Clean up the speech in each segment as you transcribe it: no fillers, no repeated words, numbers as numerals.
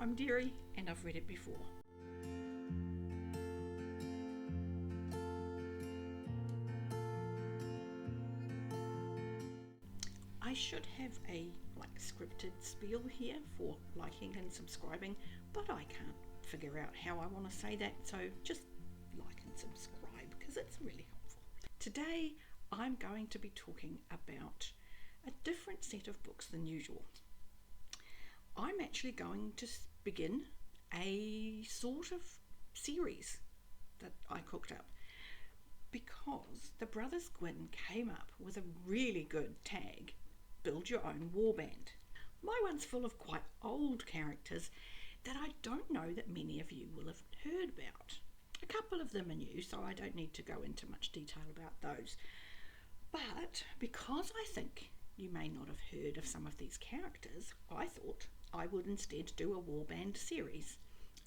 I'm Derri and I've read it before. I should have a scripted spiel here for liking and subscribing, but I can't figure out how I want to say that, so just like and subscribe because it's really helpful. Today I'm going to be talking about a different set of books than usual. I'm actually going to begin a sort of series that I cooked up because the Brothers Gwynne came up with a really good tag, Build Your Own Warband. My one's full of quite old characters that I don't know that many of you will have heard about. A couple of them are new, so I don't need to go into much detail about those. But because I think you may not have heard of some of these characters, I thought I would instead do a Warband series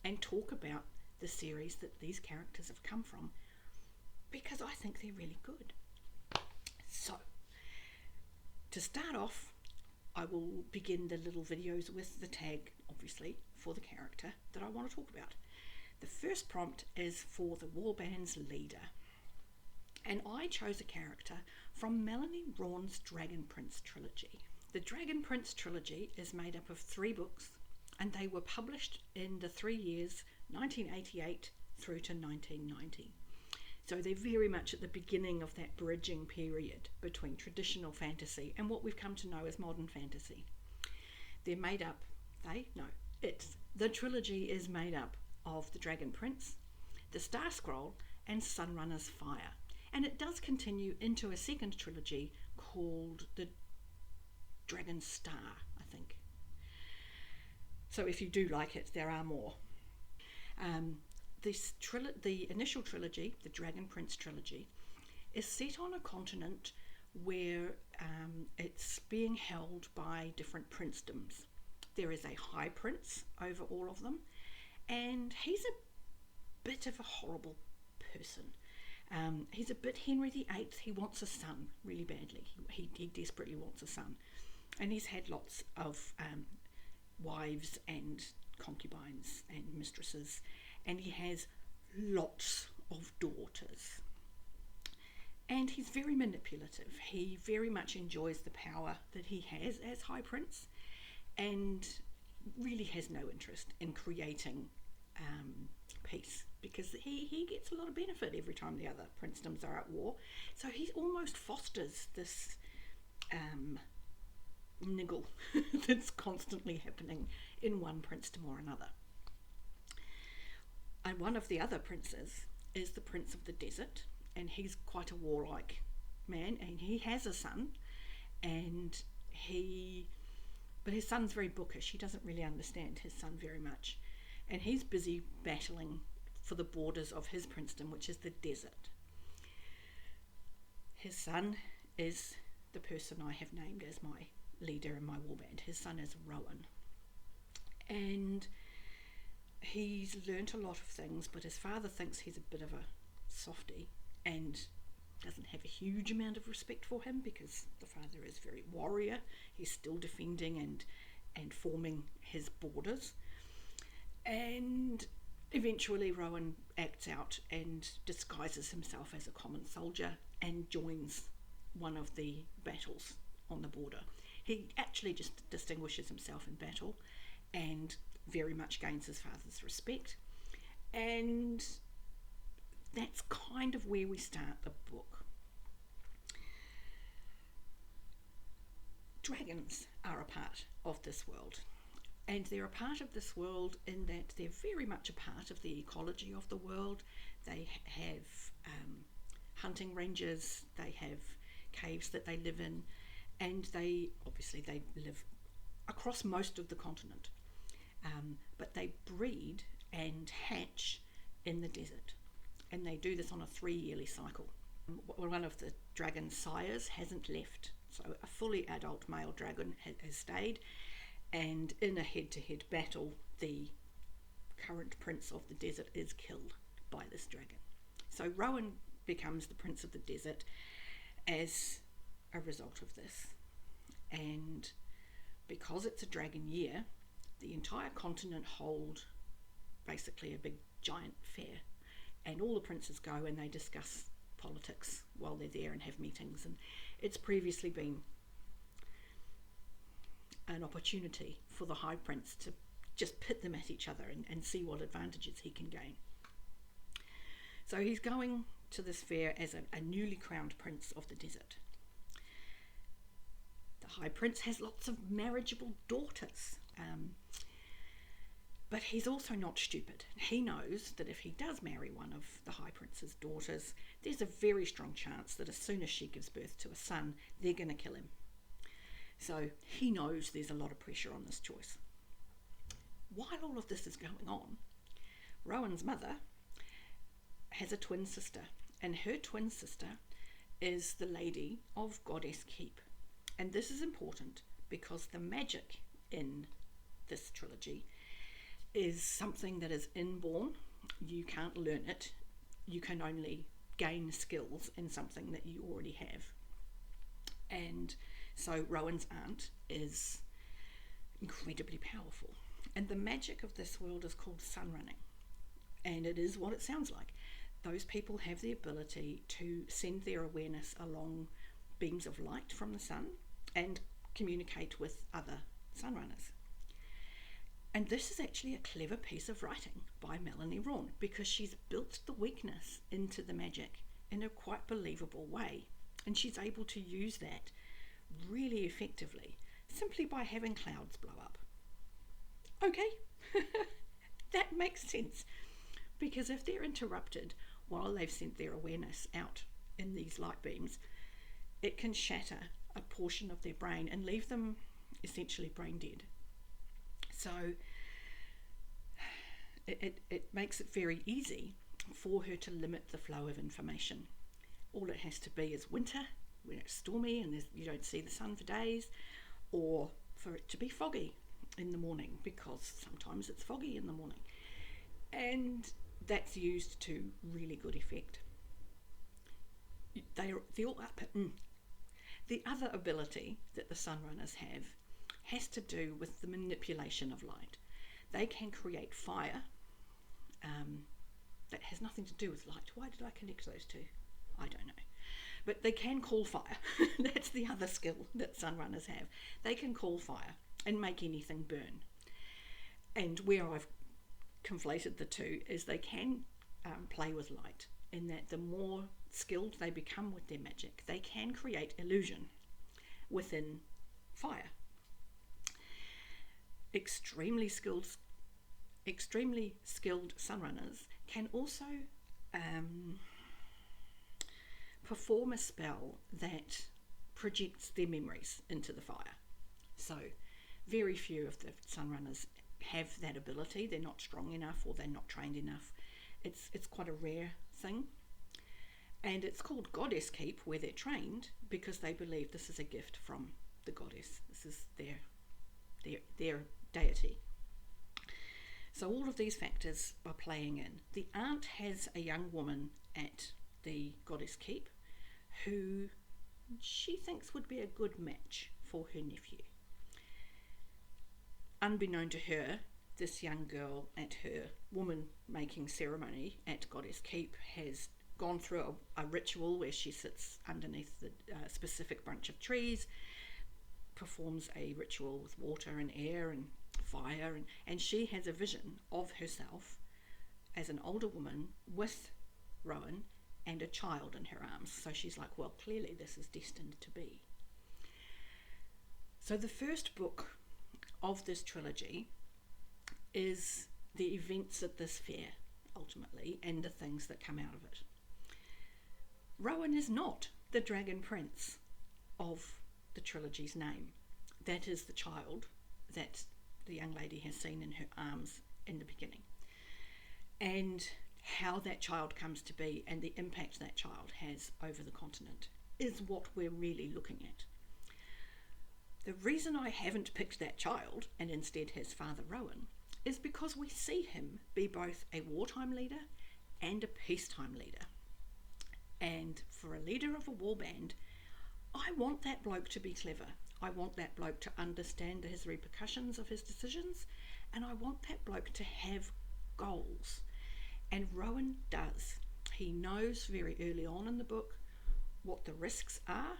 and talk about the series that these characters have come from, because I think they're really good. So, to start off, I will begin the little videos with the tag, obviously, for the character that I want to talk about. The first prompt is for the Warband's leader. And I chose a character from Melanie Rawn's Dragon Prince Trilogy. The Dragon Prince Trilogy is made up of 3 books, and they were published in the 3 years 1988 through to 1990. So they're very much at the beginning of that bridging period between traditional fantasy and what we've come to know as modern fantasy. They're made up, the trilogy is made up of the Dragon Prince, the Star Scroll, and Sunrunners Fire. And it does continue into a second trilogy called the Dragon Star, I think. So if you do like it, there are more. The initial trilogy, the Dragon Prince Trilogy, is set on a continent where it's being held by different princedoms. There is a high prince over all of them, and he's a bit of a horrible person. He's a bit Henry VIII. He wants a son really badly. He desperately wants a son. And he's had lots of wives and concubines and mistresses, and he has lots of daughters. And he's very manipulative. He very much enjoys the power that he has as High Prince, and really has no interest in creating peace, because he gets a lot of benefit every time the other princedoms are at war. So he almost fosters this niggle that's constantly happening in one princedom or another. And one of the other princes is the Prince of the Desert, and he's quite a warlike man, and he has a son, but his son's very bookish. He doesn't really understand his son very much, and he's busy battling for the borders of his princedom, which is the desert. His son is the person I have named as my leader in my warband. His son is Rowan, and he's learnt a lot of things, but his father thinks he's a bit of a softie and doesn't have a huge amount of respect for him, because the father is very warrior. He's still defending and forming his borders. And eventually Rowan acts out and disguises himself as a common soldier and joins one of the battles on the border. He actually just distinguishes himself in battle and very much gains his father's respect. And that's kind of where we start the book. Dragons are a part of this world. And they're a part of this world in that they're very much a part of the ecology of the world. They have hunting ranges, they have caves that they live in, and they live across most of the continent. But they breed and hatch in the desert, and they do this on a 3-yearly cycle. One of the dragon sires hasn't left, so a fully adult male dragon has stayed, and in a head-to-head battle the current prince of the desert is killed by this dragon. So Rowan becomes the prince of the desert as a result of this, and because it's a dragon year, the entire continent hold basically a big giant fair, and all the princes go and they discuss politics while they're there and have meetings, and it's previously been an opportunity for the High Prince to just pit them at each other and see what advantages he can gain. So he's going to this fair as a newly crowned prince of the desert. The High Prince has lots of marriageable daughters, but he's also not stupid. He knows that if he does marry one of the High Prince's daughters, there's a very strong chance that as soon as she gives birth to a son, they're going to kill him. So he knows there's a lot of pressure on this choice. While all of this is going on, Rowan's mother has a twin sister, and her twin sister is the Lady of Goddess Keep. And this is important because the magic in this trilogy is something that is inborn. You can't learn it. You can only gain skills in something that you already have. And so Rowan's aunt is incredibly powerful. And the magic of this world is called sunrunning. And it is what it sounds like. Those people have the ability to send their awareness along beams of light from the sun and communicate with other sunrunners. And this is actually a clever piece of writing by Melanie Rawn, because she's built the weakness into the magic in a quite believable way. And she's able to use that really effectively simply by having clouds blow up. Okay, that makes sense, because if they're interrupted while they've sent their awareness out in these light beams, it can shatter a portion of their brain and leave them essentially brain dead. So it makes it very easy for her to limit the flow of information. All it has to be is winter, when it's stormy and you don't see the sun for days, or for it to be foggy in the morning, because sometimes it's foggy in the morning. And that's used to really good effect. They're all up. The other ability that the Sunrunners have has to do with the manipulation of light. They can create fire that has nothing to do with light. Why did I connect those two? I don't know. But they can call fire. That's the other skill that Sunrunners have. They can call fire and make anything burn. And where I've conflated the two is they can play with light, in that the more skilled they become with their magic, they can create illusion within fire. Extremely skilled Sunrunners can also perform a spell that projects their memories into the fire. So very few of the Sunrunners have that ability. They're not strong enough, or they're not trained enough. It's quite a rare thing. And it's called Goddess Keep, where they're trained, because they believe this is a gift from the goddess. This is their deity. So all of these factors are playing in. The aunt has a young woman at the Goddess Keep who she thinks would be a good match for her nephew. Unbeknown to her, this young girl at her woman-making ceremony at Goddess Keep has gone through a ritual where she sits underneath the specific bunch of trees, performs a ritual with water and air and fire, and she has a vision of herself as an older woman with Rowan and a child in her arms. So she's like, well, clearly this is destined to be. So the first book of this trilogy is the events at this fair, ultimately, and the things that come out of it. Rowan is not the dragon prince of the trilogy's name. That is the child that the young lady has seen in her arms in the beginning. And how that child comes to be and the impact that child has over the continent is what we're really looking at. The reason I haven't picked that child and instead his father Rowan is because we see him be both a wartime leader and a peacetime leader. And for a leader of a warband, I want that bloke to be clever. I want that bloke to understand his repercussions of his decisions, And I want that bloke to have goals. And Rowan does. He knows very early on in the book what the risks are.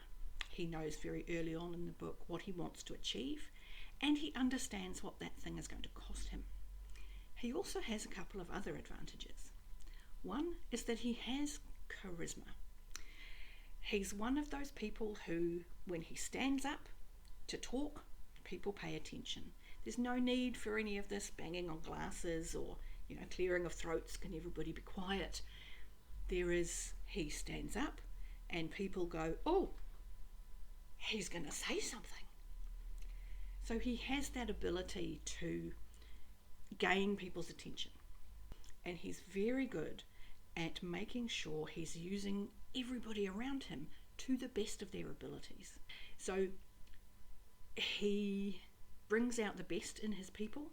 He knows very early on in the book what he wants to achieve. And he understands what that thing is going to cost him. He also has a couple of other advantages. One is that he has charisma. He's one of those people who, when he stands up to talk, people pay attention. There's no need for any of this banging on glasses or, clearing of throats, can everybody be quiet? He stands up and people go, oh, he's going to say something. So he has that ability to gain people's attention. And he's very good at making sure he's using everybody around him to the best of their abilities. So he brings out the best in his people,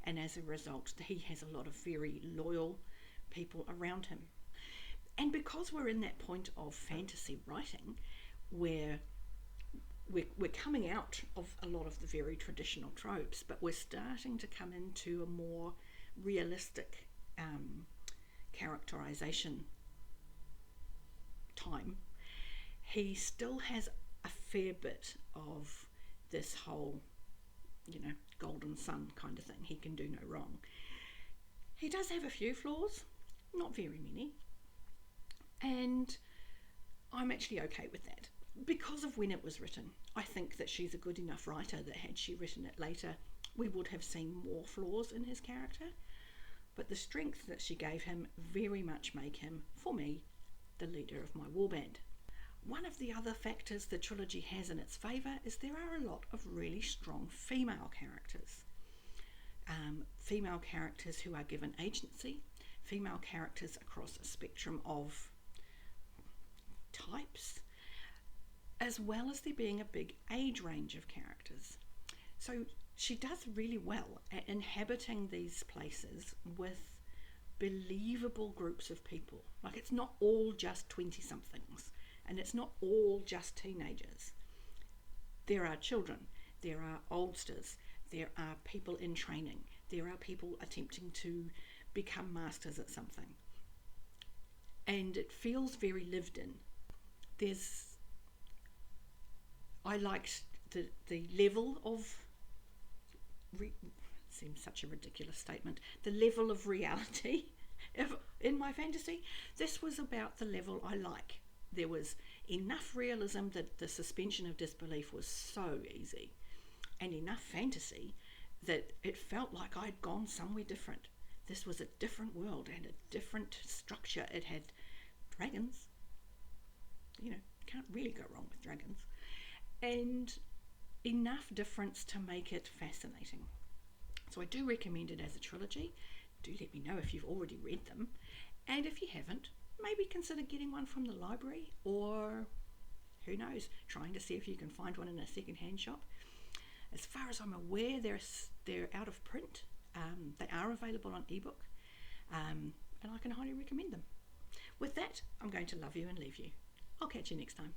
and as a result, he has a lot of very loyal people around him. And because we're in that point of fantasy writing where we're coming out of a lot of the very traditional tropes, but we're starting to come into a more realistic characterization time, he still has a fair bit of this whole, golden sun kind of thing. He can do no wrong. He does have a few flaws, not very many, and I'm actually okay with that. Because of when it was written, I think that she's a good enough writer that had she written it later, we would have seen more flaws in his character. But the strength that she gave him very much make him, for me, the leader of my warband. One of the other factors the trilogy has in its favour is there are a lot of really strong female characters. Female characters who are given agency, female characters across a spectrum of types, as well as there being a big age range of characters. So she does really well at inhabiting these places with believable groups of people. Like, it's not all just 20-somethings, and it's not all just teenagers. There are children, there are oldsters, there are people in training, there are people attempting to become masters at something. And it feels very lived in. I liked the level of, seems such a ridiculous statement, the level of reality in my fantasy. This was about the level I like. There was enough realism that the suspension of disbelief was so easy, and enough fantasy that it felt like I'd gone somewhere different. This was a different world and a different structure. It had dragons. Can't really go wrong with dragons. And enough difference to make it fascinating. So I do recommend it as a trilogy. Do let me know if you've already read them. And if you haven't, maybe consider getting one from the library, or who knows, trying to see if you can find one in a second-hand shop. As far as I'm aware, they're out of print. They are available on ebook, and I can highly recommend them. With that, I'm going to love you and leave you. I'll catch you next time.